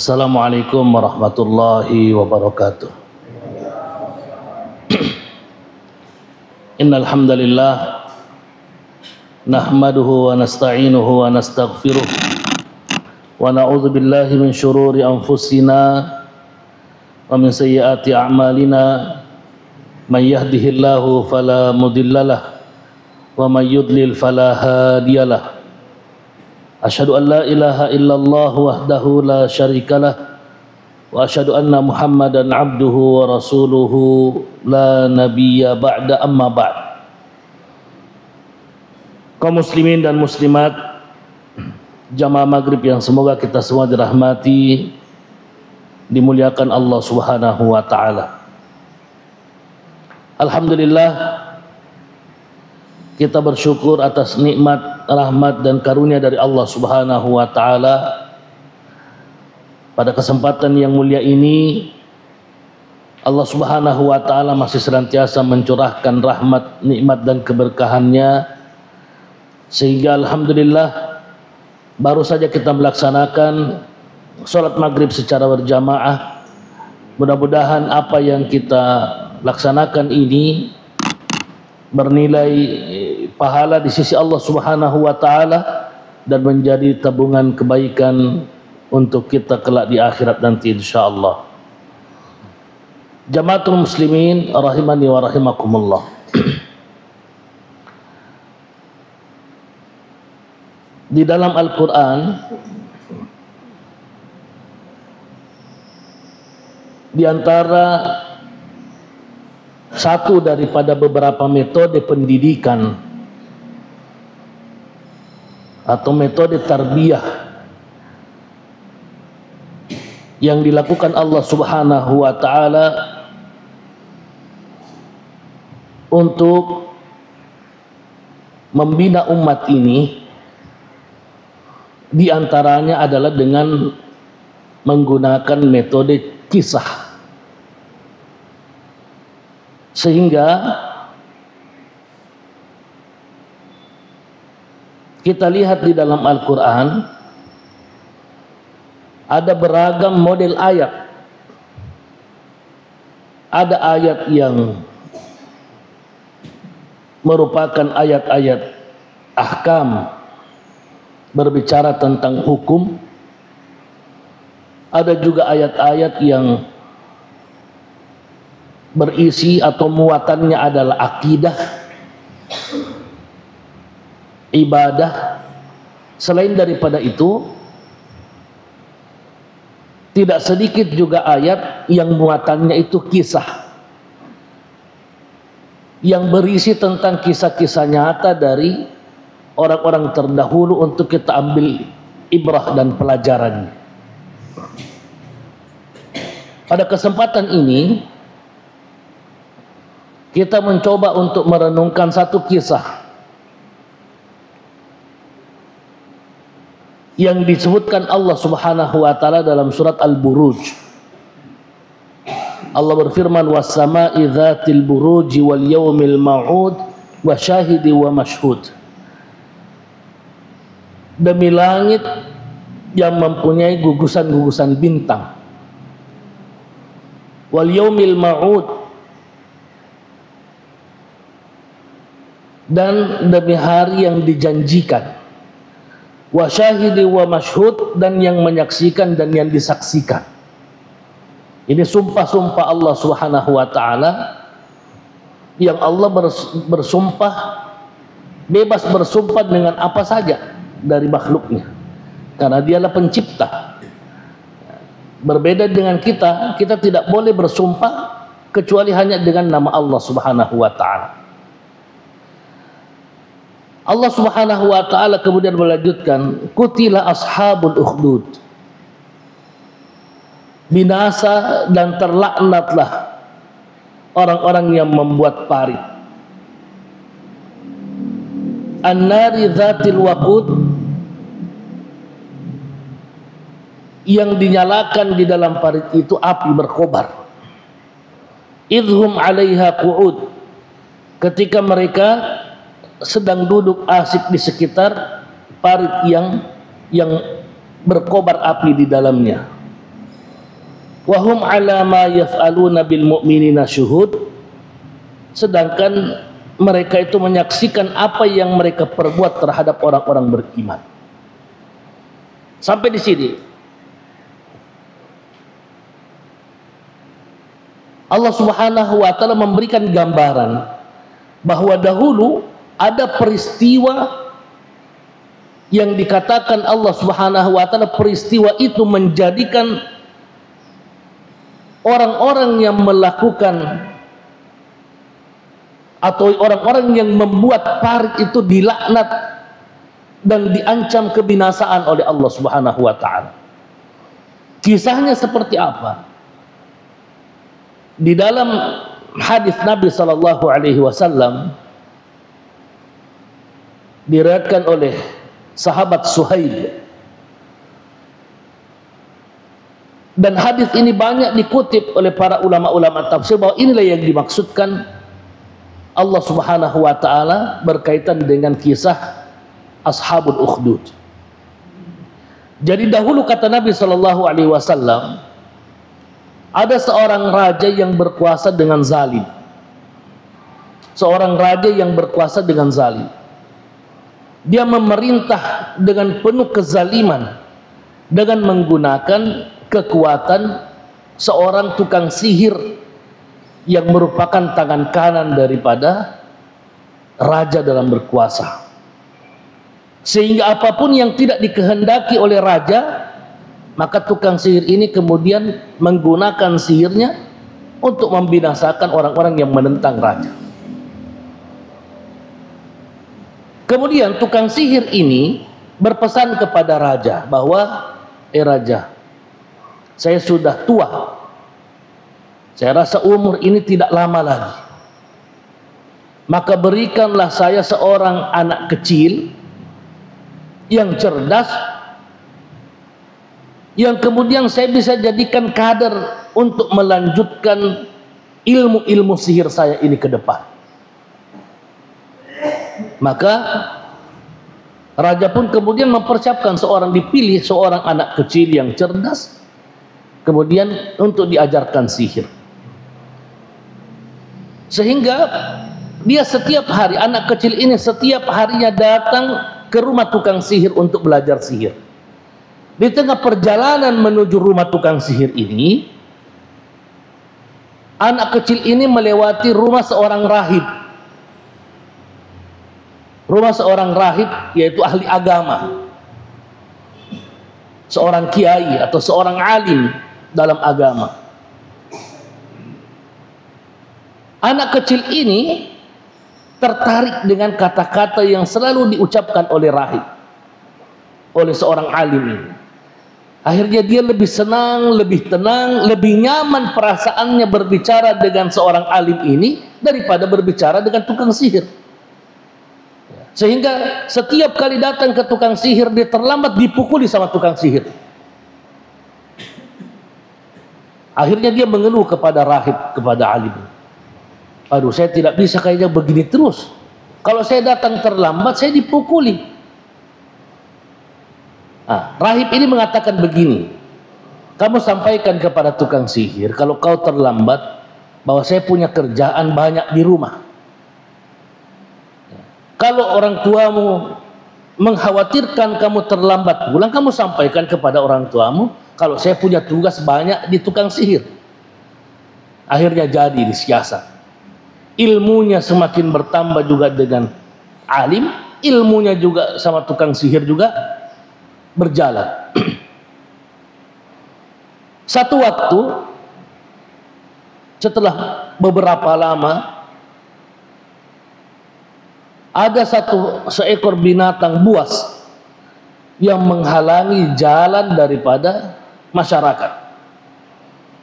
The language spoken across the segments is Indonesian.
Assalamualaikum warahmatullahi wabarakatuh. Innal hamdalillah nahmaduhu wa nasta'inuhu wa nastaghfiruh wa na'udzu billahi min syururi anfusina wa min sayyiati a'malina. May yahdihillahu fala mudhillalah wa may yudlil fala hadiyalah. Asyhadu an la ilaha illallah wahdahu la syarikalah wa asyhadu anna Muhammadan abduhu wa rasuluhu la nabiyya ba'da, amma ba'd. Kaum muslimin dan muslimat jamaah maghrib yang semoga kita semua dirahmati, dimuliakan Allah Subhanahu wa taala. Alhamdulillah, kita bersyukur atas nikmat, rahmat dan karunia dari Allah Subhanahu wa taala. Pada kesempatan yang mulia ini Allah Subhanahu wa taala masih senantiasa mencurahkan rahmat, nikmat dan keberkahannya, sehingga alhamdulillah baru saja kita melaksanakan salat maghrib secara berjamaah. Mudah-mudahan apa yang kita laksanakan ini bernilai pahala di sisi Allah Subhanahu wa taala dan menjadi tabungan kebaikan untuk kita kelak di akhirat nanti insyaallah. Jamaatul muslimin rahimani wa rahimakumullah. Di dalam Al-Qur'an di antara satu daripada beberapa metode pendidikan atau metode tarbiyah yang dilakukan Allah Subhanahu wa taala untuk membina umat ini, di antaranya adalah dengan menggunakan metode kisah. Sehingga kita lihat di dalam Al-Quran ada beragam model ayat. Ada ayat yang merupakan ayat-ayat ahkam, berbicara tentang hukum. Ada juga ayat-ayat yang berisi atau muatannya adalah akidah, ibadah. Selain daripada itu, tidak sedikit juga ayat yang muatannya itu kisah, yang berisi tentang kisah-kisah nyata dari orang-orang terdahulu untuk kita ambil ibrah dan pelajarannya. Pada kesempatan ini kita mencoba untuk merenungkan satu kisah yang disebutkan Allah Subhanahu wa taala dalam surat Al-Buruj. Allah berfirman, was-sama'i dzatil buruji wal yaumil ma'ud wa syahidi wa mashhud. Demi langit yang mempunyai gugusan-gugusan bintang, wal yaumil ma'ud, dan demi hari yang dijanjikan, wa syahidi wa mashhud, dan yang menyaksikan dan yang disaksikan. Ini sumpah-sumpah Allah Subhanahu wa taala yang Allah bersumpah, bebas bersumpah dengan apa saja dari makhluknya, karena dialah pencipta. Berbeda dengan kita, kita tidak boleh bersumpah kecuali hanya dengan nama Allah Subhanahu wa taala. Allah Subhanahu wa taala kemudian melanjutkan, qutila ashabul ukhdud, binasa dan terlaknatlah orang-orang yang membuat parit. An-nari dzatil waqud, yang dinyalakan di dalam parit itu api berkobar. Idhum 'alaiha qu'ud, ketika mereka sedang duduk asik di sekitar parit yang berkobar api di dalamnya. Wahum ala ma yaf'aluna bil mu'minina syuhud, sedangkan mereka itu menyaksikan apa yang mereka perbuat terhadap orang-orang beriman. Sampai di sini Allah Subhanahu wa taala memberikan gambaran bahwa dahulu ada peristiwa yang dikatakan Allah Subhanahu wa taala peristiwa itu menjadikan orang-orang yang melakukan atau orang-orang yang membuat parit itu dilaknat dan diancam kebinasaan oleh Allah Subhanahu wa taala. Kisahnya seperti apa? Di dalam hadis Nabi sallallahu alaihi wasallam diriwayatkan oleh sahabat Suhaib, dan hadis ini banyak dikutip oleh para ulama-ulama tafsir bahwa inilah yang dimaksudkan Allah Subhanahu wa taala berkaitan dengan kisah Ashabul Ukhdud. Jadi dahulu kata Nabi sallallahu alaihi wasallam, ada seorang raja yang berkuasa dengan zalim. Seorang raja yang berkuasa dengan zalim. Dia memerintah dengan penuh kezaliman dengan menggunakan kekuatan seorang tukang sihir yang merupakan tangan kanan daripada raja dalam berkuasa, sehingga apapun yang tidak dikehendaki oleh raja, maka tukang sihir ini kemudian menggunakan sihirnya untuk membinasakan orang-orang yang menentang raja. Kemudian tukang sihir ini berpesan kepada raja bahwa, raja, saya sudah tua, saya rasa umur ini tidak lama lagi, maka berikanlah saya seorang anak kecil yang cerdas, yang kemudian saya bisa jadikan kader untuk melanjutkan ilmu-ilmu sihir saya ini ke depan. Maka raja pun kemudian mempersiapkan dipilih seorang anak kecil yang cerdas, kemudian untuk diajarkan sihir. Sehingga dia setiap hari, anak kecil ini setiap harinya datang ke rumah tukang sihir untuk belajar sihir. Di tengah perjalanan menuju rumah tukang sihir ini, anak kecil ini melewati rumah seorang rahib. Rumah seorang rahib, yaitu ahli agama, seorang kiai atau seorang alim dalam agama. Anak kecil ini tertarik dengan kata-kata yang selalu diucapkan oleh rahib, oleh seorang alim ini. Akhirnya dia lebih senang, lebih tenang, lebih nyaman perasaannya berbicara dengan seorang alim ini daripada berbicara dengan tukang sihir. Sehingga setiap kali datang ke tukang sihir, dia terlambat dipukuli sama tukang sihir. Akhirnya dia mengeluh kepada rahib, kepada alim. Aduh, saya tidak bisa kayaknya begini terus. Kalau saya datang terlambat, saya dipukuli. Rahib ini mengatakan begini, kamu sampaikan kepada tukang sihir kalau kau terlambat, bahwa saya punya kerjaan banyak di rumah. Kalau orang tuamu mengkhawatirkan kamu terlambat pulang, kamu sampaikan kepada orang tuamu kalau saya punya tugas banyak di tukang sihir. Akhirnya jadi disiasat. Ilmunya semakin bertambah juga dengan alim, ilmunya juga sama tukang sihir juga berjalan. Satu waktu, setelah beberapa lama, ada seekor binatang buas yang menghalangi jalan daripada masyarakat.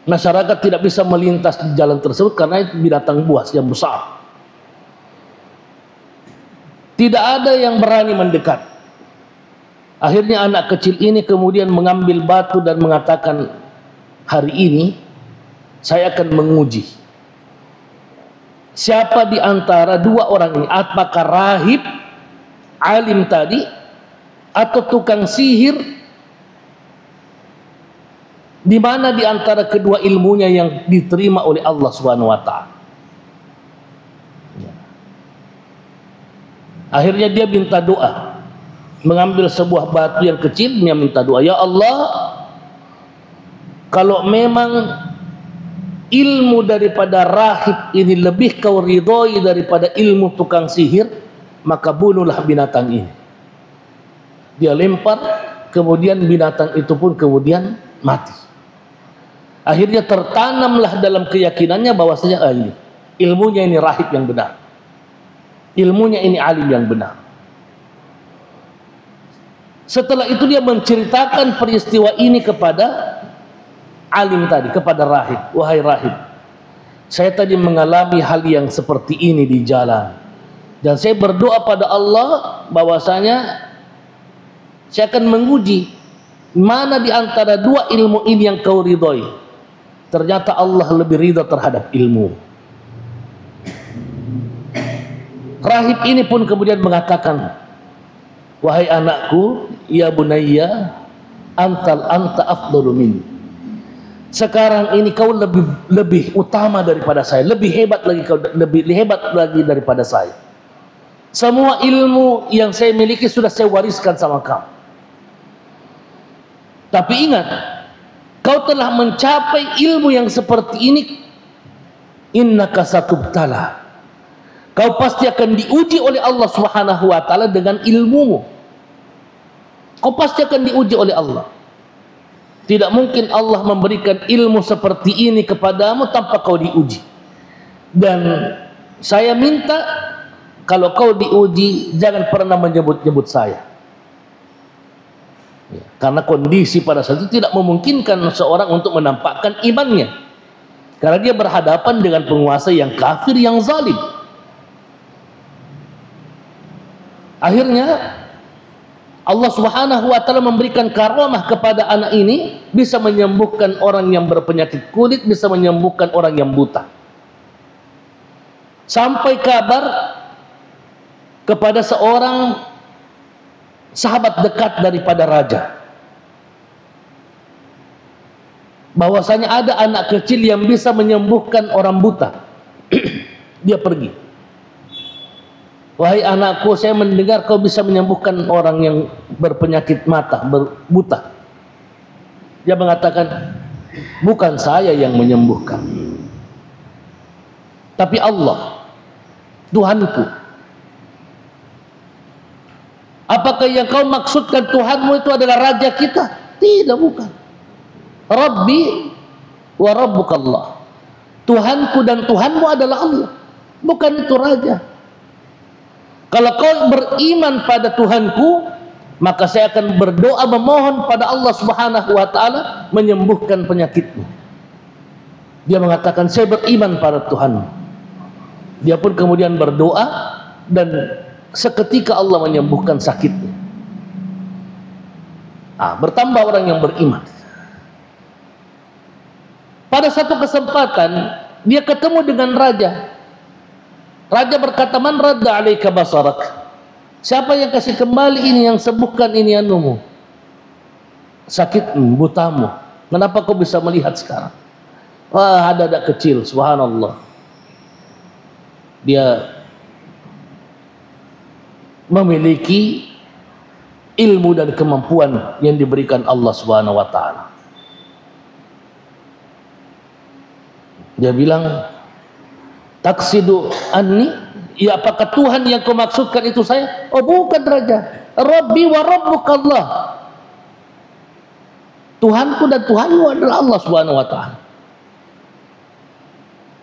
Masyarakat tidak bisa melintas di jalan tersebut karena itu binatang buas yang besar. Tidak ada yang berani mendekat. Akhirnya anak kecil ini kemudian mengambil batu dan mengatakan, hari ini saya akan menguji siapa di antara dua orang ini, apakah rahib alim tadi atau tukang sihir Di mana di antara kedua ilmunya yang diterima oleh Allah Subhanahu wa taala? Akhirnya dia minta doa, mengambil sebuah batu yang kecil, dia minta doa, ya Allah, kalau memang ilmu daripada rahib ini lebih kau ridhoi daripada ilmu tukang sihir, maka bunuhlah binatang ini. Dia lempar, kemudian binatang itu pun kemudian mati. Akhirnya tertanamlah dalam keyakinannya bahwasanya ini ilmunya ini rahib yang benar, ilmunya ini alim yang benar. Setelah itu dia menceritakan peristiwa ini kepada alim tadi, kepada rahib. Wahai rahib, saya tadi mengalami hal yang seperti ini di jalan, dan saya berdoa pada Allah bahwasanya saya akan menguji mana di antara dua ilmu ini yang kau ridhoi. Ternyata Allah lebih ridha terhadap ilmu. Rahib ini pun kemudian mengatakan, wahai anakku, ya bunayya, anta afdalu minni. Sekarang ini kau lebih utama daripada saya, lebih hebat lagi, kau lebih hebat lagi daripada saya. Semua ilmu yang saya miliki sudah saya wariskan sama kamu. Tapi ingat, kau telah mencapai ilmu yang seperti ini, innaka satubtala. Kau pasti akan diuji oleh Allah Subhanahu wa taala dengan ilmumu. Kau pasti akan diuji oleh Allah. Tidak mungkin Allah memberikan ilmu seperti ini kepadamu tanpa kau diuji. Dan saya minta kalau kau diuji jangan pernah menyebut-nyebut saya. Karena kondisi pada saat itu tidak memungkinkan seorang untuk menampakkan imannya, karena dia berhadapan dengan penguasa yang kafir, yang zalim. Akhirnya Allah Subhanahu wa taala memberikan karamah kepada anak ini, bisa menyembuhkan orang yang berpenyakit kulit, bisa menyembuhkan orang yang buta. Sampai kabar kepada seorang sahabat dekat daripada raja bahwasanya ada anak kecil yang bisa menyembuhkan orang buta. Dia pergi, wahai anakku, saya mendengar kau bisa menyembuhkan orang yang berpenyakit mata, buta. Dia mengatakan, bukan saya yang menyembuhkan, tapi Allah, Tuhanku. Apakah yang kau maksudkan Tuhanmu itu adalah raja kita? Tidak, bukan. Rabbi wa rabbukallah. Tuhanku dan Tuhanmu adalah Allah, bukan itu raja. Kalau kau beriman pada Tuhanku, maka saya akan berdoa memohon pada Allah Subhanahu wa taala menyembuhkan penyakitmu. Dia mengatakan, saya beriman pada Tuhanmu. Dia pun kemudian berdoa dan seketika Allah menyembuhkan sakitnya. Bertambah orang yang beriman. Pada satu kesempatan dia ketemu dengan raja. Raja berkata, man radda alaika basarak. Siapa yang kasih kembali ini, yang sembuhkan ini anumu, sakitmu, butamu? Kenapa kau bisa melihat sekarang? Wah, ada anak kecil, subhanallah, dia memiliki ilmu dan kemampuan yang diberikan Allah Subhanahu wa taala. Dia bilang, taksidu anni, ya apakah Tuhan yang kau maksudkan itu saya? Oh bukan raja, Rabbi wa rabbukallah. Tuhanku dan Tuhanmu adalah Allah Subhanahu wa taala.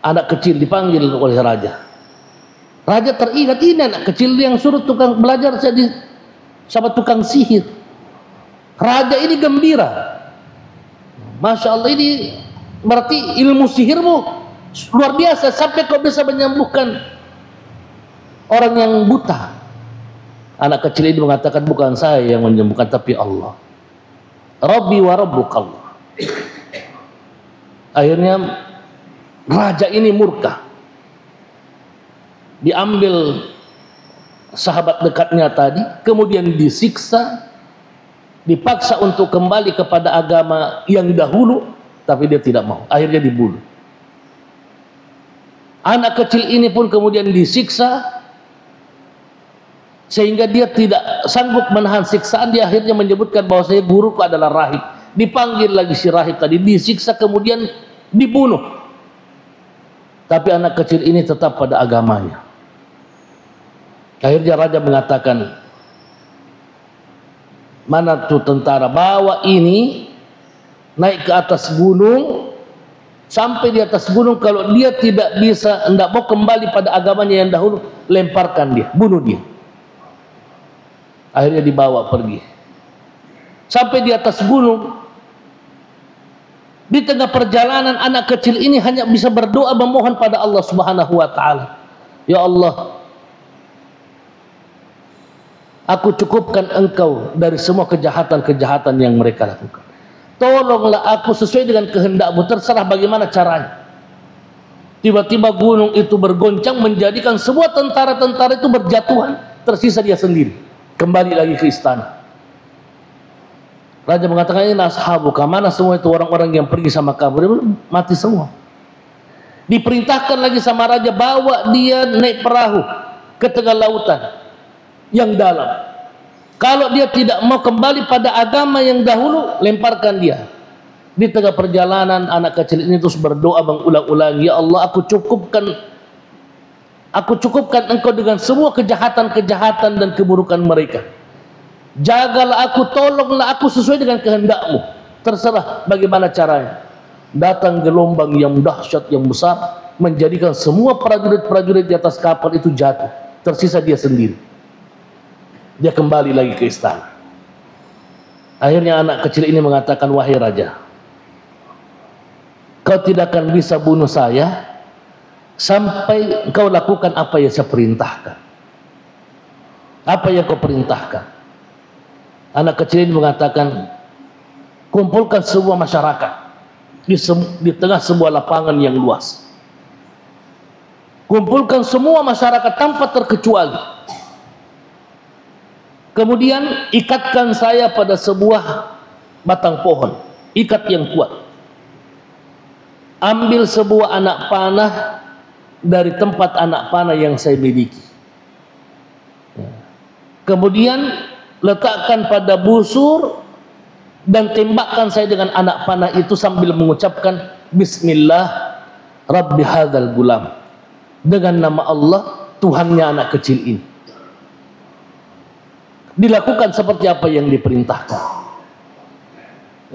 Anak kecil dipanggil oleh raja. Raja teringat, ini anak kecil yang suruh tukang belajar jadi sama tukang sihir. Raja ini gembira. Masya Allah, ini berarti ilmu sihirmu luar biasa, sampai kau bisa menyembuhkan orang yang buta. Anak kecil ini mengatakan, bukan saya yang menyembuhkan, tapi Allah. Rabbi wa rabbukallah. Akhirnya raja ini murka. Diambil sahabat dekatnya tadi, kemudian disiksa, dipaksa untuk kembali kepada agama yang dahulu, tapi dia tidak mau, akhirnya dibunuh. Anak kecil ini pun kemudian disiksa sehingga dia tidak sanggup menahan siksaan. Dia akhirnya menyebutkan bahwa saya guruku adalah rahib. Dipanggil lagi si rahib tadi, disiksa, kemudian dibunuh. Tapi anak kecil ini tetap pada agamanya. Akhirnya raja mengatakan, mana tuh tentara, bawa ini naik ke atas gunung, sampai di atas gunung. Kalau dia tidak bisa, tidak mau kembali pada agamanya yang dahulu, lemparkan dia, bunuh dia. Akhirnya dibawa pergi sampai di atas gunung. Di tengah perjalanan anak kecil ini hanya bisa berdoa memohon pada Allah Subhanahu wa taala, ya Allah, aku cukupkan engkau dari semua kejahatan-kejahatan yang mereka lakukan. Tolonglah aku sesuai dengan kehendakmu, terserah bagaimana caranya. Tiba-tiba gunung itu bergoncang, menjadikan semua tentara-tentara itu berjatuhan, tersisa dia sendiri. Kembali lagi ke istana. Raja mengatakan, ini ashabu, kemana semua itu orang-orang yang pergi sama kamu? Dia mati semua. Diperintahkan lagi sama raja, bawa dia naik perahu ke tengah lautan yang dalam. Kalau dia tidak mau kembali pada agama yang dahulu, lemparkan dia. Di tengah perjalanan anak kecil ini terus berdoa mengulang-ulang, ya Allah, aku cukupkan engkau dengan semua kejahatan-kejahatan dan keburukan mereka. Jagalah aku, tolonglah aku sesuai dengan kehendakmu, terserah bagaimana caranya. Datang gelombang yang dahsyat, yang besar, menjadikan semua prajurit-prajurit di atas kapal itu jatuh, tersisa dia sendiri. Dia kembali lagi ke istana. Akhirnya anak kecil ini mengatakan, wahai raja, kau tidak akan bisa bunuh saya sampai kau lakukan apa yang saya perintahkan. Apa yang kau perintahkan? Anak kecil ini mengatakan, kumpulkan semua masyarakat di tengah sebuah lapangan yang luas. Kumpulkan semua masyarakat tanpa terkecuali. Kemudian ikatkan saya pada sebuah batang pohon, ikat yang kuat. Ambil sebuah anak panah dari tempat anak panah yang saya miliki. Kemudian letakkan pada busur dan tembakkan saya dengan anak panah itu sambil mengucapkan Bismillah Rabbi hadzal gulam, dengan nama Allah Tuhannya anak kecil ini. Dilakukan seperti apa yang diperintahkan.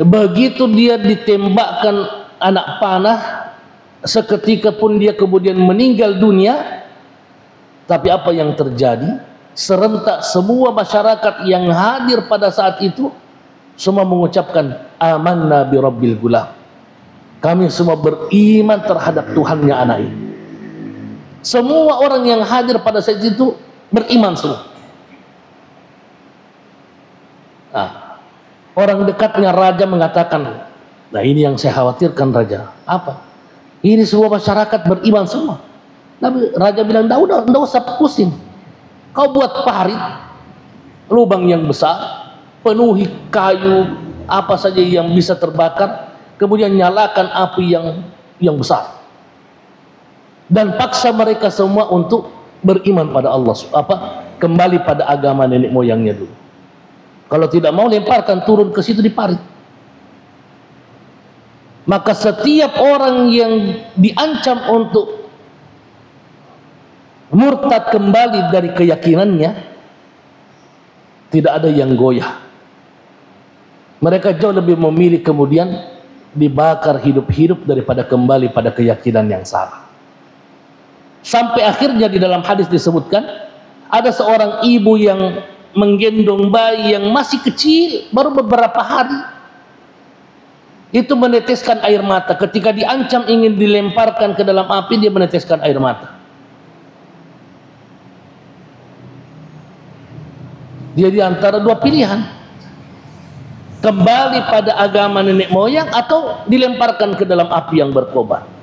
Begitu dia ditembakkan anak panah, seketika pun dia kemudian meninggal dunia. Tapi apa yang terjadi? Serentak semua masyarakat yang hadir pada saat itu semua mengucapkan amanna bi rabbil gulam. Kami semua beriman terhadap Tuhannya anak ini. Semua orang yang hadir pada saat itu beriman semua. Nah, orang dekatnya raja mengatakan, nah ini yang saya khawatirkan raja. Apa? Ini semua masyarakat beriman semua. Tapi raja bilang, enggak usah pusing. Kau buat parit, lubang yang besar, penuhi kayu apa saja yang bisa terbakar, kemudian nyalakan api yang besar, dan paksa mereka semua untuk beriman pada Allah, kembali pada agama nenek moyangnya dulu. Kalau tidak mau, lemparkan turun ke situ di parit. Maka setiap orang yang diancam untuk murtad kembali dari keyakinannya, tidak ada yang goyah. Mereka jauh lebih memilih kemudian dibakar hidup-hidup daripada kembali pada keyakinan yang salah. Sampai akhirnya di dalam hadis disebutkan, ada seorang ibu yang menggendong bayi yang masih kecil, baru beberapa hari, itu meneteskan air mata. Ketika diancam ingin dilemparkan ke dalam api, dia meneteskan air mata. Dia di antara dua pilihan, kembali pada agama nenek moyang atau dilemparkan ke dalam api yang berkobar.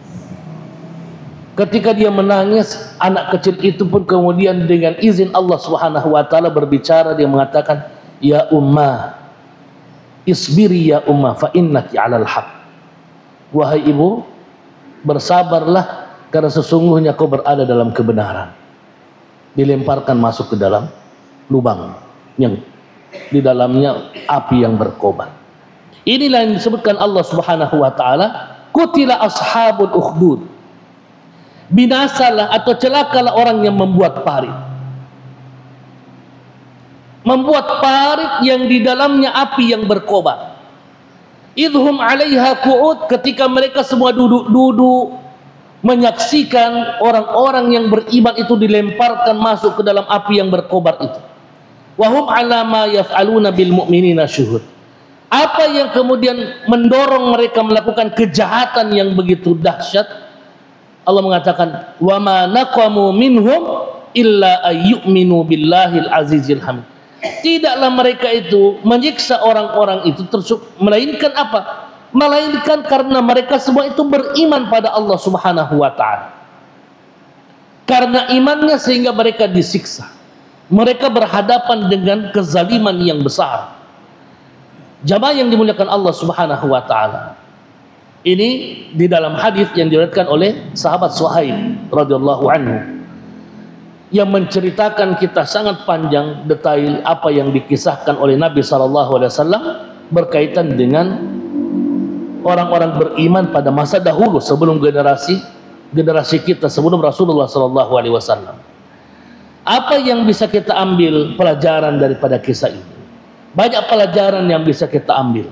Ketika dia menangis, anak kecil itu pun kemudian dengan izin Allah Subhanahu wa taala berbicara. Dia mengatakan, ya ummah, Isbiri ya ummah fa innaki 'alal haq. Wahai ibu, bersabarlah karena sesungguhnya kau berada dalam kebenaran. Dilemparkan masuk ke dalam lubang yang di dalamnya api yang berkobar. Inilah yang disebutkan Allah Subhanahu wa taala, qutila ashabul ukhdud. Binasalah atau celakalah orang yang membuat parit. Membuat parit yang di dalamnya api yang berkobar. Idhum 'alaiha qu'ud, ketika mereka semua duduk-duduk menyaksikan orang-orang yang beriman itu dilemparkan masuk ke dalam api yang berkobar itu. Wa hum 'ala ma yaf'aluna bil mu'minina syuhud. Apa yang kemudian mendorong mereka melakukan kejahatan yang begitu dahsyat? Allah mengatakan, wa ma naqamu minhum illa ayyuminu billahil azizil hamid. Tidaklah mereka itu menyiksa orang-orang itu melainkan apa? Melainkan karena mereka semua itu beriman pada Allah Subhanahu wa taala. Karena imannya sehingga mereka disiksa. Mereka berhadapan dengan kezaliman yang besar. Jamaah yang dimuliakan Allah Subhanahu wa taala. Ini di dalam hadis yang diriwayatkan oleh sahabat Suhaib radhiyallahu anhu, yang menceritakan kita sangat panjang detail apa yang dikisahkan oleh Nabi SAW berkaitan dengan orang-orang beriman pada masa dahulu sebelum generasi kita, sebelum Rasulullah SAW. Apa yang bisa kita ambil pelajaran daripada kisah ini? Banyak pelajaran yang bisa kita ambil.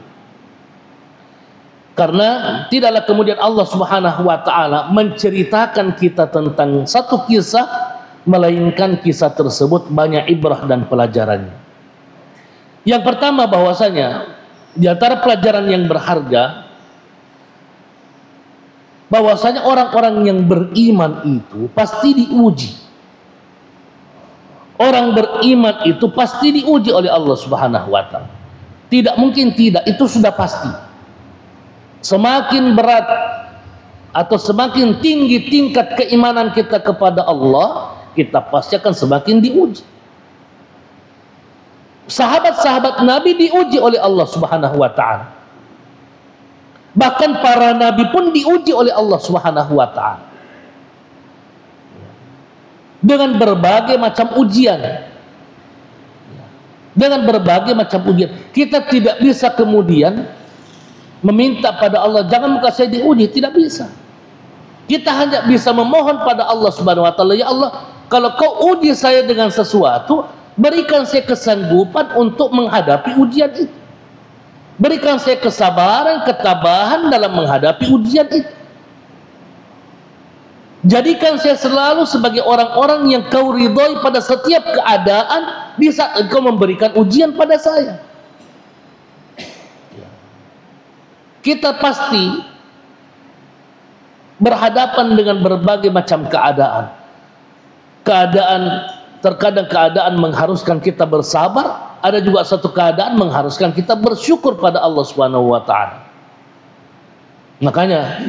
Karena tidaklah kemudian Allah Subhanahu wa taala menceritakan kita tentang satu kisah, melainkan kisah tersebut banyak ibrah dan pelajarannya. Yang pertama, bahwasanya di antara pelajaran yang berharga, bahwasanya orang-orang yang beriman itu pasti diuji. Orang beriman itu pasti diuji oleh Allah Subhanahu wa taala. Tidak mungkin tidak, itu sudah pasti. Semakin berat atau semakin tinggi tingkat keimanan kita kepada Allah, kita pasti akan semakin diuji. Sahabat-sahabat Nabi diuji oleh Allah Subhanahu wa taala. Bahkan para nabi pun diuji oleh Allah Subhanahu wa taala. Dengan berbagai macam ujian. Dengan berbagai macam ujian. Kita tidak bisa kemudian meminta pada Allah, jangan muka saya diuji, tidak bisa. Kita hanya bisa memohon pada Allah Subhanahu wa taala, ya Allah, kalau kau uji saya dengan sesuatu, berikan saya kesanggupan untuk menghadapi ujian itu. Berikan saya kesabaran, ketabahan dalam menghadapi ujian itu. Jadikan saya selalu sebagai orang-orang yang kau ridhoi pada setiap keadaan di saat engkau memberikan ujian pada saya. Kita pasti berhadapan dengan berbagai macam keadaan. Terkadang keadaan mengharuskan kita bersabar, ada juga satu keadaan mengharuskan kita bersyukur pada Allah Subhanahu wa taala. Makanya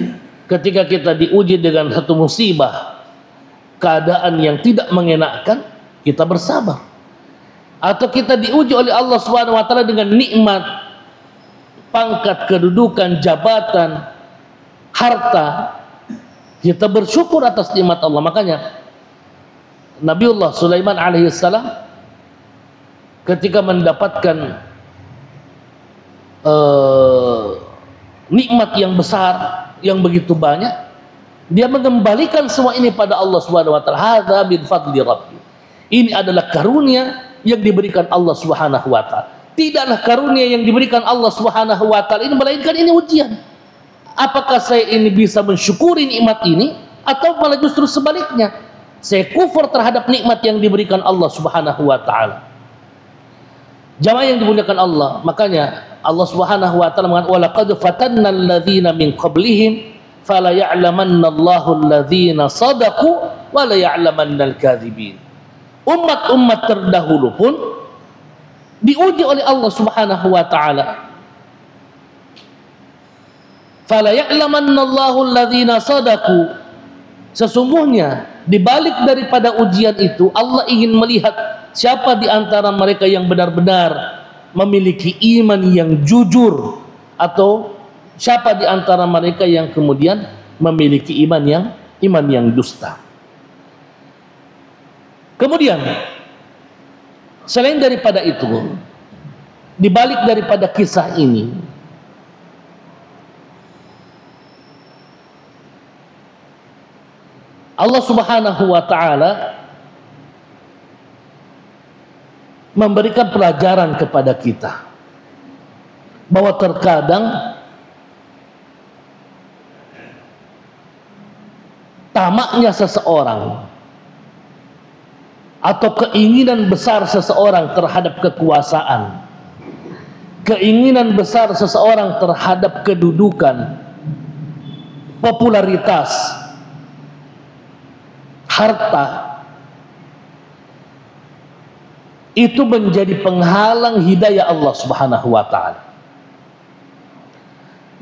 ketika kita diuji dengan satu musibah, keadaan yang tidak mengenakkan, kita bersabar. Atau kita diuji oleh Allah Subhanahu wa taala dengan nikmat, pangkat, kedudukan, jabatan, harta, kita bersyukur atas nikmat Allah. Makanya Nabiullah Sulaiman alaihissalam ketika mendapatkan nikmat yang besar, yang begitu banyak, dia mengembalikan semua ini pada Allah Subhanahu wa taala. Hadza min fadli rabbi. Ini adalah karunia yang diberikan Allah Subhanahu wa taala. Tidaklah karunia yang diberikan Allah Subhanahu wa taala ini, melainkan ini ujian. Apakah saya ini bisa mensyukuri nikmat ini, atau malah justru sebaliknya, saya kufur terhadap nikmat yang diberikan Allah Subhanahu wa taala. Jamaah yang dimuliakan Allah, makanya Allah Subhanahu wa taala mengatakan, "Wa laqad fatanna alladzina min qablihim fala ya'lamanna Allahu alladzina sadaqu wa la ya'lamanna al-kadzibin." Umat-umat terdahulu pun diuji oleh Allah Subhanahu wa taala. Fala ya'lamanna Allahu alladzina sadaqu. Sesungguhnya di balik daripada ujian itu, Allah ingin melihat siapa di antara mereka yang benar-benar memiliki iman yang jujur, atau siapa di antara mereka yang kemudian memiliki iman yang dusta. Kemudian selain daripada itu, di balik daripada kisah ini, Allah Subhanahu wa ta'ala memberikan pelajaran kepada kita bahwa terkadang tamaknya seseorang atau keinginan besar seseorang terhadap kekuasaan, keinginan besar seseorang terhadap kedudukan, popularitas, harta, itu menjadi penghalang hidayah Allah Subhanahu wa ta'ala.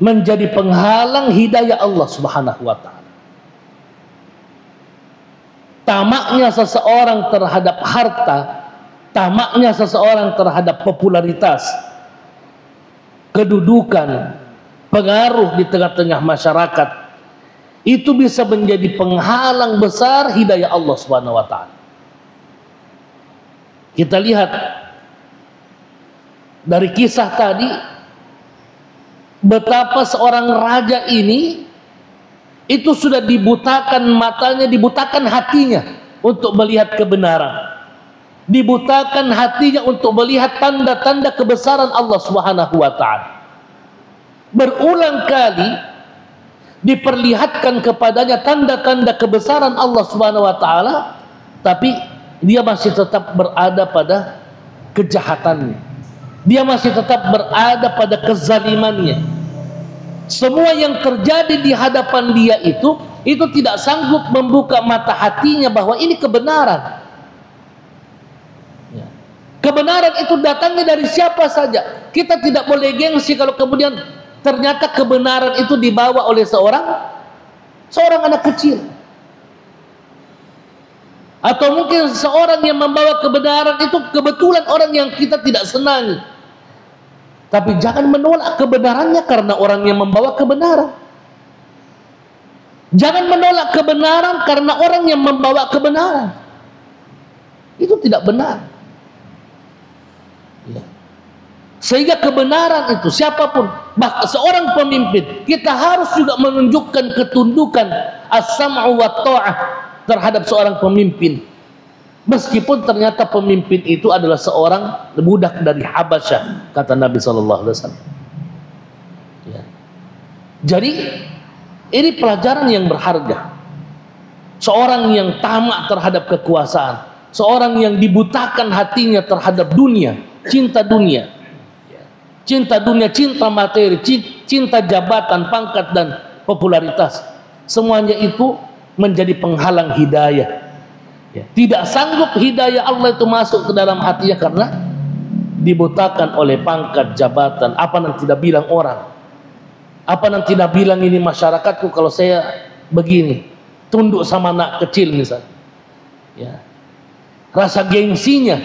Menjadi penghalang hidayah Allah Subhanahu wa ta'ala. Tamaknya seseorang terhadap harta, tamaknya seseorang terhadap popularitas, kedudukan, pengaruh di tengah-tengah masyarakat, itu bisa menjadi penghalang besar hidayah Allah Subhanahu wa ta'ala. Kita lihat dari kisah tadi, betapa seorang raja ini itu sudah dibutakan matanya, dibutakan hatinya untuk melihat kebenaran, dibutakan hatinya untuk melihat tanda-tanda kebesaran Allah Subhanahu wa ta'ala. Berulang kali diperlihatkan kepadanya tanda-tanda kebesaran Allah Subhanahu wa ta'ala, tapi dia masih tetap berada pada kejahatannya, dia masih tetap berada pada kezalimannya. Semua yang terjadi di hadapan dia itu tidak sanggup membuka mata hatinya bahwa ini kebenaran. Kebenaran itu datangnya dari siapa saja. Kita tidak boleh gengsi kalau kemudian ternyata kebenaran itu dibawa oleh seorang anak kecil, atau mungkin seorang yang membawa kebenaran itu kebetulan orang yang kita tidak senangi. Tapi jangan menolak kebenarannya karena orang yang membawa kebenaran. Jangan menolak kebenaran karena orang yang membawa kebenaran. Itu tidak benar. Ya. Sehingga kebenaran itu, siapapun, bahkan seorang pemimpin, kita harus juga menunjukkan ketundukan as-sam'u wa ta'ah terhadap seorang pemimpin. Meskipun ternyata pemimpin itu adalah seorang budak dari Habasyah, kata Nabi SAW. Ya. Jadi ini pelajaran yang berharga. Seorang yang tamak terhadap kekuasaan, seorang yang dibutakan hatinya terhadap dunia, cinta dunia, cinta materi, cinta jabatan, pangkat dan popularitas, semuanya itu menjadi penghalang hidayah. Ya, tidak sanggup hidayah Allah itu masuk ke dalam hatinya karena dibutakan oleh pangkat, jabatan. Apa nanti tidak bilang orang, apa nanti tidak bilang ini masyarakatku kalau saya begini, tunduk sama anak kecil misalnya. Ya. Rasa gengsinya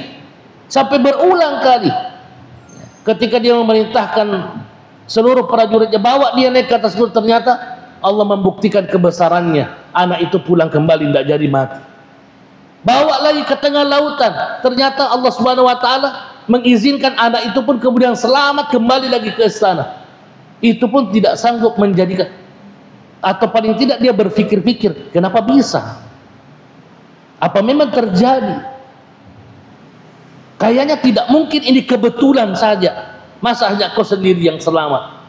sampai berulang kali ketika dia memerintahkan seluruh prajuritnya, bawa dia naik ke atas gunung, ternyata Allah membuktikan kebesarannya, anak itu pulang kembali tidak jadi mati. Bawa lagi ke tengah lautan, ternyata Allah Subhanahu wa ta'ala mengizinkan anak itu pun kemudian selamat kembali lagi ke istana. Itu pun tidak sanggup menjadikan, atau paling tidak dia berpikir-pikir, kenapa bisa? Apa memang terjadi? Kayaknya tidak mungkin ini kebetulan saja. Masa hanya kau sendiri yang selamat?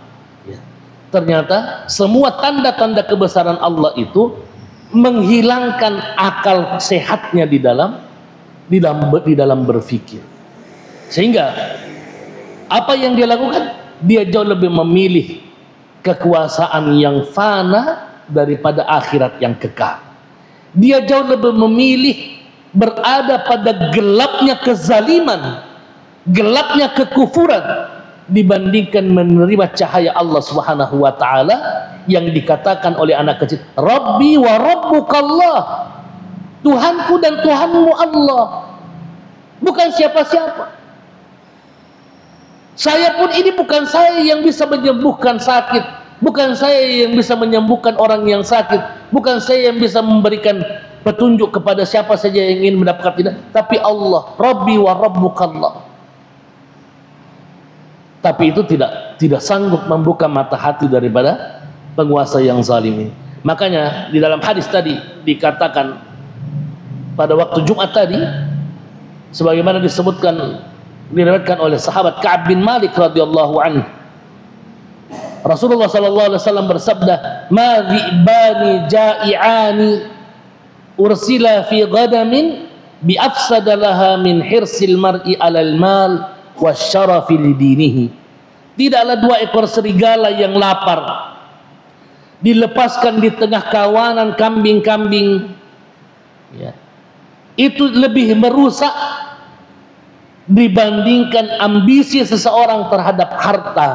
Ya. Ternyata semua tanda-tanda kebesaran Allah itu menghilangkan akal sehatnya di dalam berpikir. Sehingga apa yang dia lakukan? Dia jauh lebih memilih kekuasaan yang fana daripada akhirat yang kekal. Dia jauh lebih memilih berada pada gelapnya kezaliman, gelapnya kekufuran, dibandingkan menerima cahaya Allah Subhanahu wa ta'ala yang dikatakan oleh anak kecil, Rabbi wa Rabbukallah, Tuhanku dan Tuhanmu Allah, bukan siapa-siapa. Saya pun ini bukan saya yang bisa menyembuhkan sakit, bukan saya yang bisa menyembuhkan orang yang sakit, bukan saya yang bisa memberikan petunjuk kepada siapa saja yang ingin mendapatkan tidak, tapi Allah, Rabbi wa Rabbukallah. Tapi itu tidak sanggup membuka mata hati daripada penguasa yang zalim ini. Makanya di dalam hadis tadi dikatakan pada waktu Jumat tadi, sebagaimana diriwayatkan oleh sahabat Ka'ab bin Malik radhiyallahu anhu, Rasulullah sallallahu alaihi wasallam bersabda, "Ma dhi'bani ja'i'ani ursila fi ghadamin bi afsada laha min hirsil mar'i 'alal mal wasyarafi li dinihi." Tidaklah dua ekor serigala yang lapar dilepaskan di tengah kawanan kambing-kambing, ya, itu lebih merusak dibandingkan ambisi seseorang terhadap harta,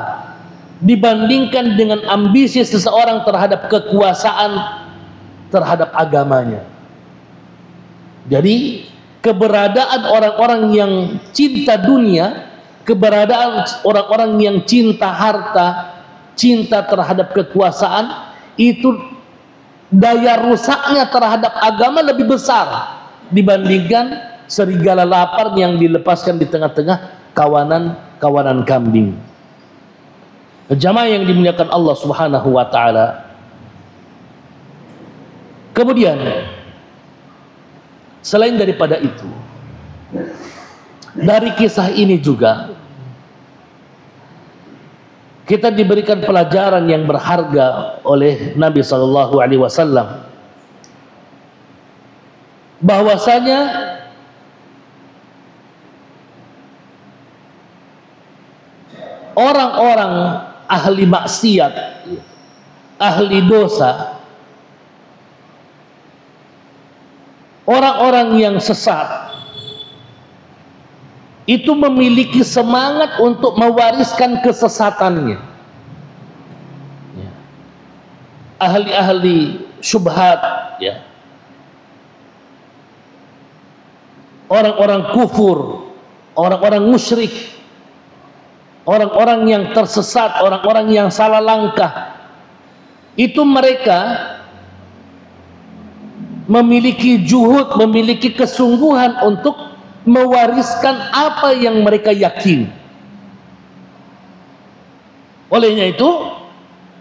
dibandingkan dengan ambisi seseorang terhadap kekuasaan, terhadap agamanya. Jadi keberadaan orang-orang yang cinta dunia, keberadaan orang-orang yang cinta harta, cinta terhadap kekuasaan, itu daya rusaknya terhadap agama lebih besar dibandingkan serigala lapar yang dilepaskan di tengah-tengah kawanan kambing. Jamaah yang dimuliakan Allah Subhanahu wa taala. Kemudian selain daripada itu, dari kisah ini juga kita diberikan pelajaran yang berharga oleh Nabi sallallahu alaihi wasallam, bahwasanya orang-orang ahli maksiat, ahli dosa, orang-orang yang sesat itu memiliki semangat untuk mewariskan kesesatannya. Ahli-ahli syubhat, ya, orang-orang kufur, orang-orang musyrik, orang-orang yang tersesat, orang-orang yang salah langkah, itu mereka memiliki juhud, memiliki kesungguhan untuk mewariskan apa yang mereka yakini. Olehnya itu,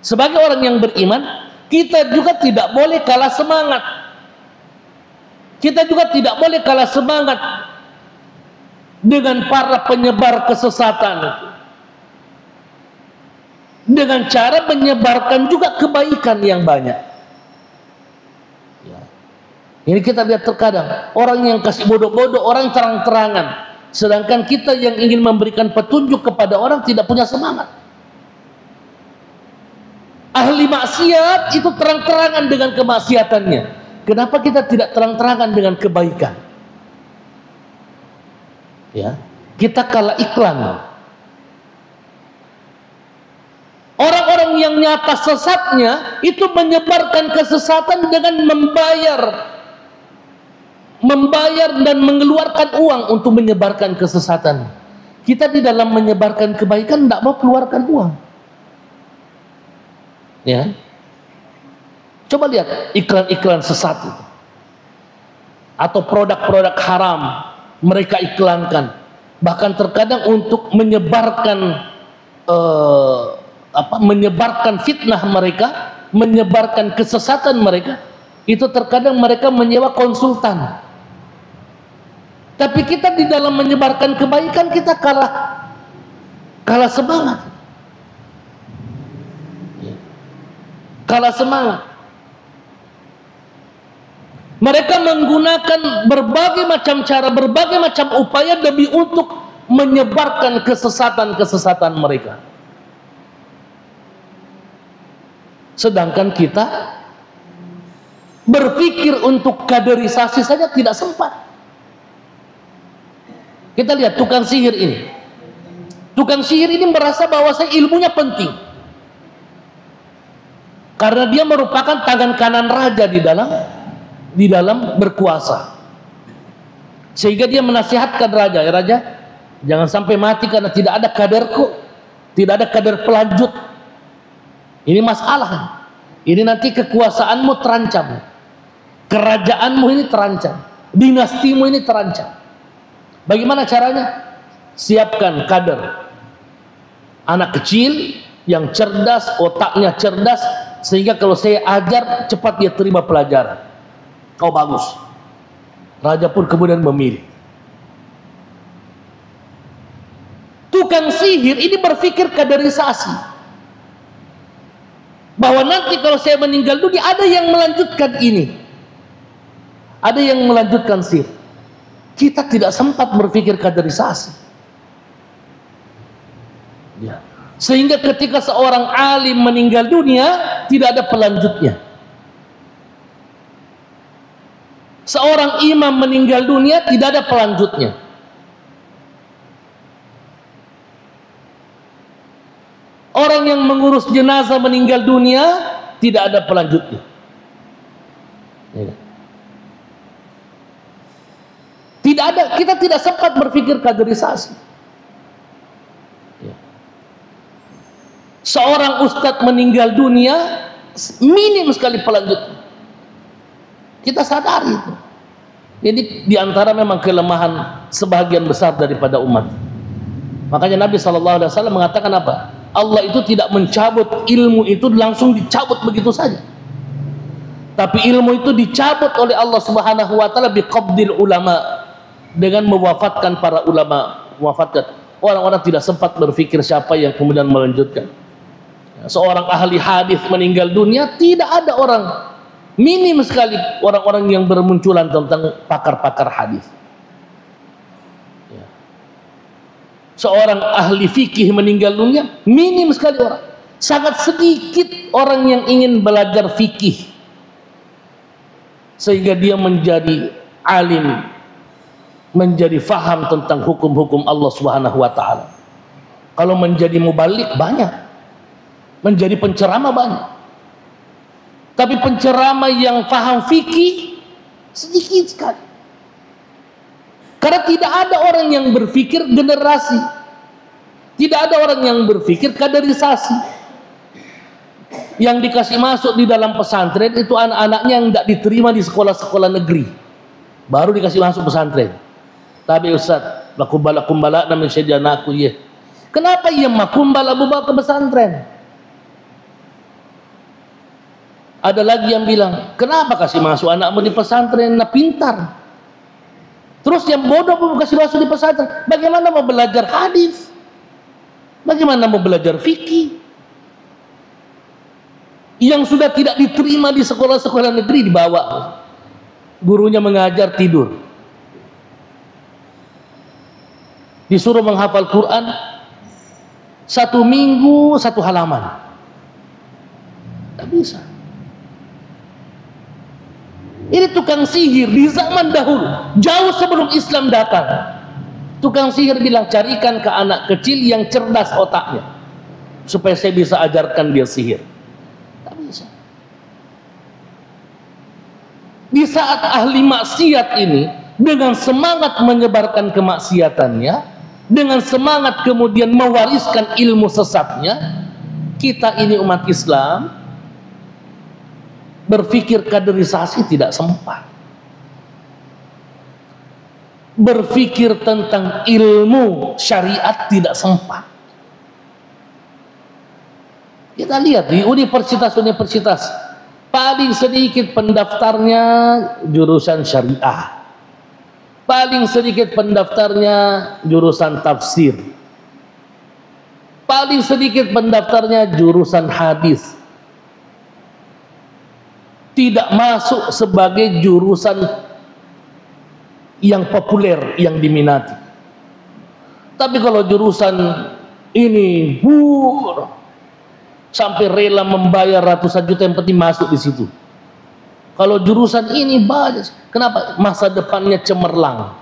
sebagai orang yang beriman, kita juga tidak boleh kalah semangat. Kita juga tidak boleh kalah semangat dengan para penyebar kesesatan, dengan cara menyebarkan juga kebaikan yang banyak. Ini kita lihat terkadang orang yang kasih bodoh-bodoh, orang terang-terangan, sedangkan kita yang ingin memberikan petunjuk kepada orang tidak punya semangat. Ahli maksiat itu terang-terangan dengan kemaksiatannya. Kenapa kita tidak terang-terangan dengan kebaikan? Ya, kita kalah iklan. Orang-orang yang nyata sesatnya itu menyebarkan kesesatan dengan membayar dan mengeluarkan uang untuk menyebarkan kesesatan. Kita di dalam menyebarkan kebaikan tidak mau keluarkan uang. Ya, coba lihat iklan-iklan sesat itu, atau produk-produk haram mereka iklankan, bahkan terkadang untuk menyebarkan menyebarkan fitnah mereka, menyebarkan kesesatan mereka. Itu terkadang mereka menyewa konsultan. Tapi kita di dalam menyebarkan kebaikan kita kalah semangat. Kalah semangat. Mereka menggunakan berbagai macam cara, berbagai macam upaya demi untuk menyebarkan kesesatan-kesesatan mereka. Sedangkan kita berpikir untuk kaderisasi saja tidak sempat. Kita lihat tukang sihir ini. Tukang sihir ini merasa bahwa ilmunya penting, karena dia merupakan tangan kanan raja di dalam berkuasa. Sehingga dia menasihatkan raja, ya raja, Jangan sampai mati karena tidak ada kaderku, tidak ada kader pelanjut. Ini masalah. Ini nanti kekuasaanmu terancam, kerajaanmu ini terancam, dinastimu ini terancam. Bagaimana caranya? Siapkan kader, anak kecil yang cerdas, otaknya cerdas, sehingga kalau saya ajar cepat dia terima pelajaran. Kau bagus. Raja pun kemudian memilih. Tukang sihir ini berpikir kaderisasi, bahwa nanti kalau saya meninggal dunia ada yang melanjutkan ini, ada yang melanjutkan sihir. Kita tidak sempat berpikir kaderisasi ya. Sehingga ketika seorang alim meninggal dunia tidak ada pelanjutnya. Seorang imam meninggal dunia tidak ada pelanjutnya. Orang yang mengurus jenazah meninggal dunia tidak ada pelanjutnya. Tidak ada, kita tidak sempat berpikir kaderisasi. Seorang ustadz meninggal dunia minim sekali pelanjutnya. Kita sadari itu. Jadi diantara memang kelemahan sebagian besar daripada umat. Makanya Nabi SAW mengatakan apa? Allah itu tidak mencabut ilmu itu langsung dicabut begitu saja. Tapi ilmu itu dicabut oleh Allah Subhanahu wa taala biqabdil ulama, dengan mewafatkan para ulama, mewafatkan orang-orang tidak sempat berpikir siapa yang kemudian melanjutkan. Seorang ahli hadis meninggal dunia, tidak ada orang, minim sekali orang-orang yang bermunculan tentang pakar-pakar hadis. Seorang ahli fikih meninggal dunia, minim sekali orang. Sangat sedikit orang yang ingin belajar fikih sehingga dia menjadi alim, menjadi faham tentang hukum-hukum Allah Subhanahu wa taala. Kalau menjadi mubalik banyak, menjadi penceramah banyak. Tapi penceramah yang faham fikih sedikit sekali. Karena tidak ada orang yang berpikir generasi, tidak ada orang yang berpikir kaderisasi. Yang dikasih masuk di dalam pesantren itu anak-anaknya yang tidak diterima di sekolah-sekolah negeri, baru dikasih masuk pesantren. Tapi Ustaz, kumbala namanya saya anakku ya. Kenapa ia makumbala bawa ke pesantren? Ada lagi yang bilang, kenapa kasih masuk anakmu di pesantren? Nah pintar. Terus yang bodoh pun kasih masuk di pesantren. Bagaimana mau belajar hadis? Bagaimana mau belajar fikih? Yang sudah tidak diterima di sekolah-sekolah negeri dibawa. Gurunya mengajar tidur. Disuruh menghafal Quran 1 minggu 1 halaman. Tidak bisa. Ini tukang sihir di zaman dahulu, jauh sebelum Islam datang. Tukang sihir bilang, carikan ke anak kecil yang cerdas otaknya, supaya saya bisa ajarkan dia sihir. Tak bisa. Di saat ahli maksiat ini dengan semangat menyebarkan kemaksiatannya, dengan semangat kemudian mewariskan ilmu sesatnya, kita ini umat Islam berpikir kaderisasi tidak sempat. Berpikir tentang ilmu syariat tidak sempat. Kita lihat di universitas-universitas paling sedikit pendaftarnya jurusan syariah, paling sedikit pendaftarnya jurusan tafsir, paling sedikit pendaftarnya jurusan hadis. Tidak masuk sebagai jurusan yang populer, yang diminati. Tapi kalau jurusan ini sampai rela membayar ratusan juta, yang penting masuk di situ. Kalau jurusan ini banyak, kenapa? Masa depannya cemerlang.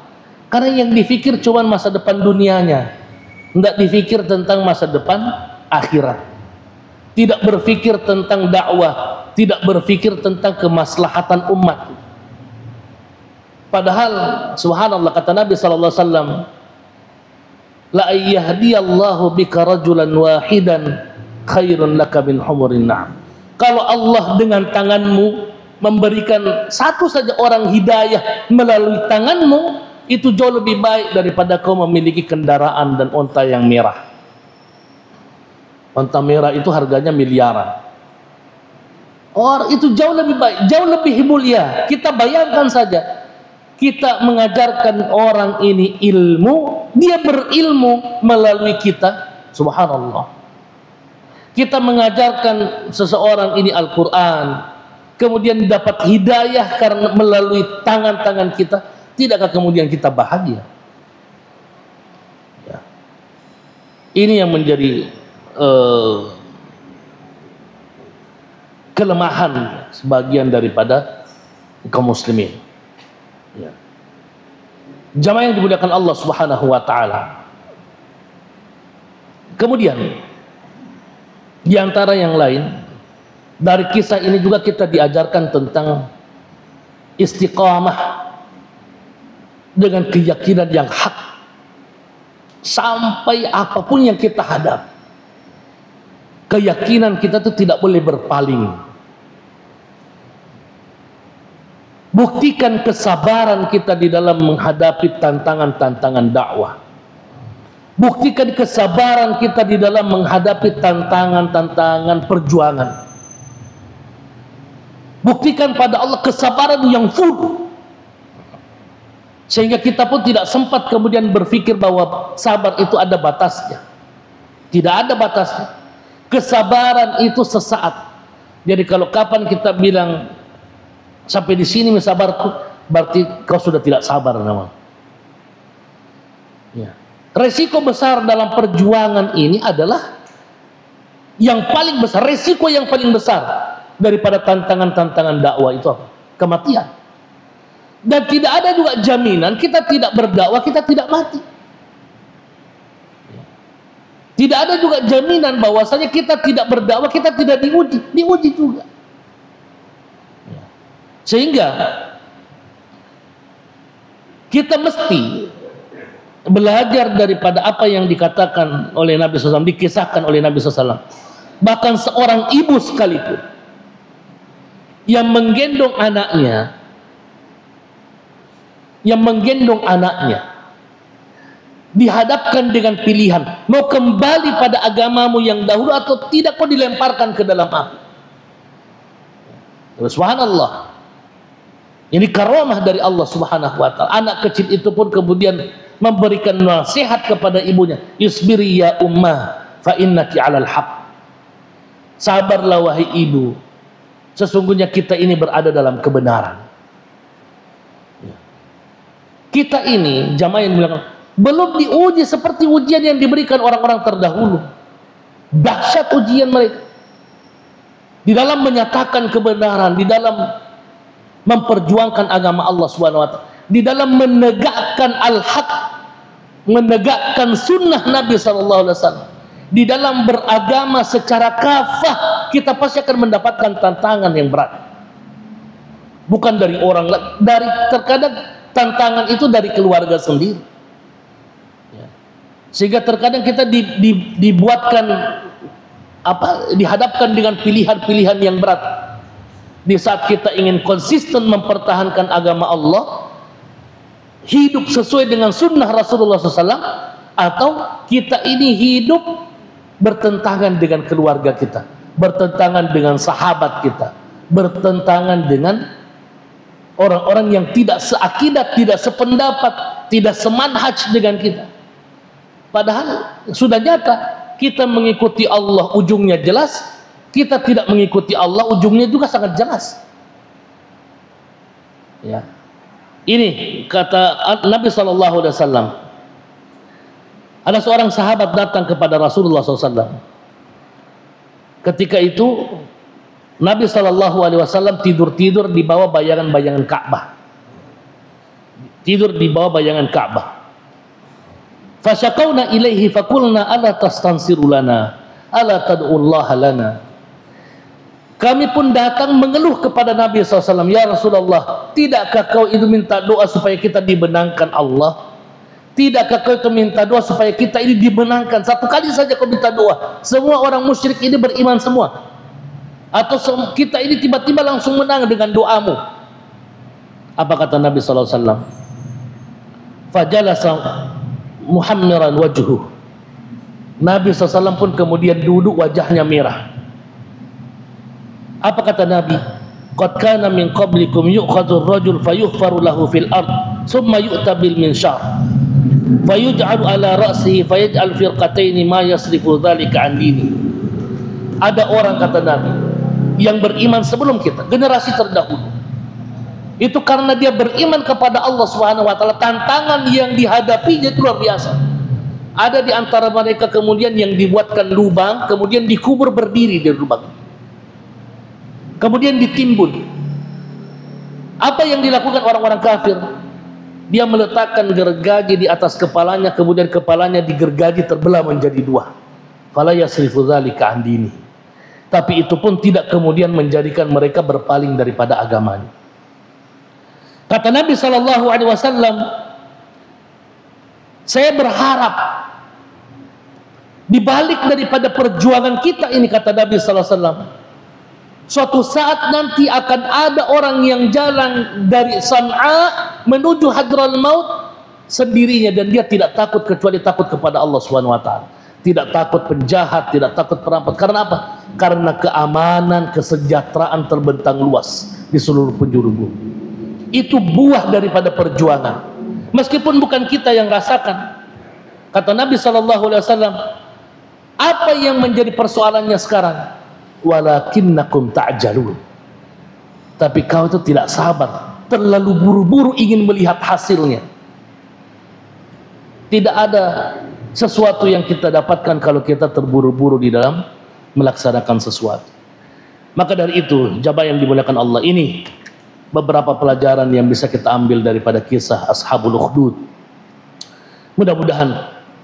Karena yang dipikir cuma masa depan dunianya, tidak dipikir tentang masa depan akhirat. Tidak berpikir tentang dakwah, tidak berpikir tentang kemaslahatan umat. Padahal subhanallah, kata Nabi SAW, la ayyahdiyallahu bika rajulan wahidan khairun laka min humurin na'am. Kalau Allah dengan tanganmu memberikan satu saja orang hidayah melalui tanganmu, itu jauh lebih baik daripada kau memiliki kendaraan dan onta yang merah. Onta merah itu harganya miliaran. Itu jauh lebih baik, jauh lebih mulia. Kita bayangkan saja, kita mengajarkan orang ini ilmu, dia berilmu melalui kita, subhanallah. Kita mengajarkan seseorang ini Al-Quran, kemudian dapat hidayah karena melalui tangan-tangan kita. Tidakkah kemudian kita bahagia? Ya. Ini yang menjadi kelemahan sebagian daripada kaum muslimin. Ya. Jamaah yang dimuliakan Allah Subhanahu wa taala. Kemudian di antara yang lain, dari kisah ini juga kita diajarkan tentang istiqamah dengan keyakinan yang hak sampai apapun yang kita hadapi. Keyakinan kita itu tidak boleh berpaling. Buktikan kesabaran kita di dalam menghadapi tantangan-tantangan dakwah. Buktikan kesabaran kita di dalam menghadapi tantangan-tantangan perjuangan. Buktikan pada Allah kesabaran yang full, sehingga kita pun tidak sempat kemudian berpikir bahwa sabar itu ada batasnya. Tidak ada batasnya. Kesabaran itu sesaat. Jadi kalau kapan kita bilang sampai di sini sabarku, berarti kau sudah tidak sabar namanya. Ya. Resiko besar dalam perjuangan ini adalah yang paling besar, resiko yang paling besar daripada tantangan-tantangan dakwah itu apa? Kematian. Dan tidak ada juga jaminan kita tidak berdakwah, kita tidak mati. Tidak ada juga jaminan bahwasanya kita tidak berdakwah, kita tidak diuji juga. Sehingga kita mesti belajar daripada apa yang dikatakan oleh Nabi SAW, dikisahkan oleh Nabi SAW. Bahkan seorang ibu sekalipun yang menggendong anaknya dihadapkan dengan pilihan, mau kembali pada agamamu yang dahulu atau tidak, kau dilemparkan ke dalam api. Subhanallah. Ini karamah dari Allah Subhanahu wa taala. Anak kecil itu pun kemudian memberikan nasihat kepada ibunya, "Isbiri ya ummah, fa innaki 'alal haq." Sabarlah wahai ibu, sesungguhnya kita ini berada dalam kebenaran. Kita ini jamaah yang bilang, belum diuji seperti ujian yang diberikan orang-orang terdahulu. Dahsyat ujian mereka di dalam menyatakan kebenaran, di dalam memperjuangkan agama Allah SWT, di dalam menegakkan al-haq, menegakkan sunnah Nabi SAW, di dalam beragama secara kafah. Kita pasti akan mendapatkan tantangan yang berat, bukan dari orang lain, dari terkadang tantangan itu dari keluarga sendiri, ya. Sehingga terkadang kita dihadapkan dengan pilihan-pilihan yang berat. Di saat kita ingin konsisten mempertahankan agama Allah, hidup sesuai dengan sunnah Rasulullah SAW, atau kita ini hidup bertentangan dengan keluarga kita, bertentangan dengan sahabat kita, bertentangan dengan orang-orang yang tidak seakidat, tidak sependapat, tidak semanhaj dengan kita. Padahal sudah nyata kita mengikuti Allah ujungnya jelas, kita tidak mengikuti Allah ujungnya juga sangat jelas. Ya. Ini kata Nabi SAW. Ada seorang sahabat datang kepada Rasulullah SAW. Ketika itu Nabi SAW tidur-tidur di bawah bayangan-bayangan Ka'bah. Tidur di bawah bayangan Ka'bah. Fasyakawna ilaihi fakulna ala tastansiru lana, ala tad'ullaha lana. Kami pun datang mengeluh kepada Nabi SAW, ya Rasulullah, tidakkah kau itu minta doa supaya kita dibenangkan Allah? Tidakkah kau itu minta doa supaya kita ini dimenangkan? Satu kali saja kau minta doa, semua orang musyrik ini beriman semua. Atau kita ini tiba-tiba langsung menang dengan doamu. Apa kata Nabi sallallahu alaihi wasallam? Fajalasa muhammiran wajhuh. Nabi SAW pun kemudian duduk, wajahnya merah. Apa kata Nabi? Qad kana min qablikum yu'khadhu ar-rajul fayuhfaru lahu fil ard thumma yu'ta bil minshar fayuj'alu ala ra'sihi fayaj'al firqatayn ma yasrifu dhalika an dini. Ada orang, kata Nabi, yang beriman sebelum kita, generasi terdahulu. Itu karena dia beriman kepada Allah Subhanahu wa taala, tantangan yang dihadapinya itu luar biasa. Ada di antara mereka kemudian yang dibuatkan lubang, kemudian dikubur berdiri di lubang, kemudian ditimbun. Apa yang dilakukan orang-orang kafir? Dia meletakkan gergaji di atas kepalanya, kemudian kepalanya digergaji terbelah menjadi dua. Fala yasrifu dzalika an dini. Tapi itu pun tidak kemudian menjadikan mereka berpaling daripada agamanya. Kata Nabi SAW, saya berharap dibalik daripada perjuangan kita ini, kata Nabi SAW, suatu saat nanti akan ada orang yang jalan dari San'a menuju Hadral Maut sendirinya, dan dia tidak takut kecuali takut kepada Allah Subhanahu wa taala. Tidak takut penjahat, tidak takut perampok. Karena apa? Karena keamanan, kesejahteraan terbentang luas di seluruh penjuru bumi. Itu buah daripada perjuangan. Meskipun bukan kita yang rasakan. Kata Nabi SAW, apa yang menjadi persoalannya sekarang? Walakinnakum ta'jalun. Tapi kau itu tidak sabar, terlalu buru-buru ingin melihat hasilnya. Tidak ada sesuatu yang kita dapatkan kalau kita terburu-buru di dalam melaksanakan sesuatu. Maka dari itu, jamaah yang dimuliakan Allah, ini beberapa pelajaran yang bisa kita ambil daripada kisah Ashabul Ukhdud. Mudah-mudahan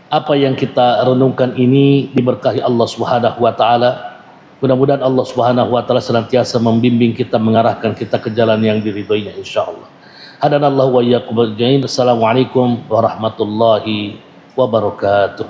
apa yang kita renungkan ini diberkahi Allah Subhanahu wa taala. Mudah-mudahan Allah Subhanahu wa taala senantiasa membimbing kita, mengarahkan kita ke jalan yang diridhoinya insyaallah. Hadanallahu wa iyyakum ajmain. Assalamualaikum warahmatullahi wabarakatuh.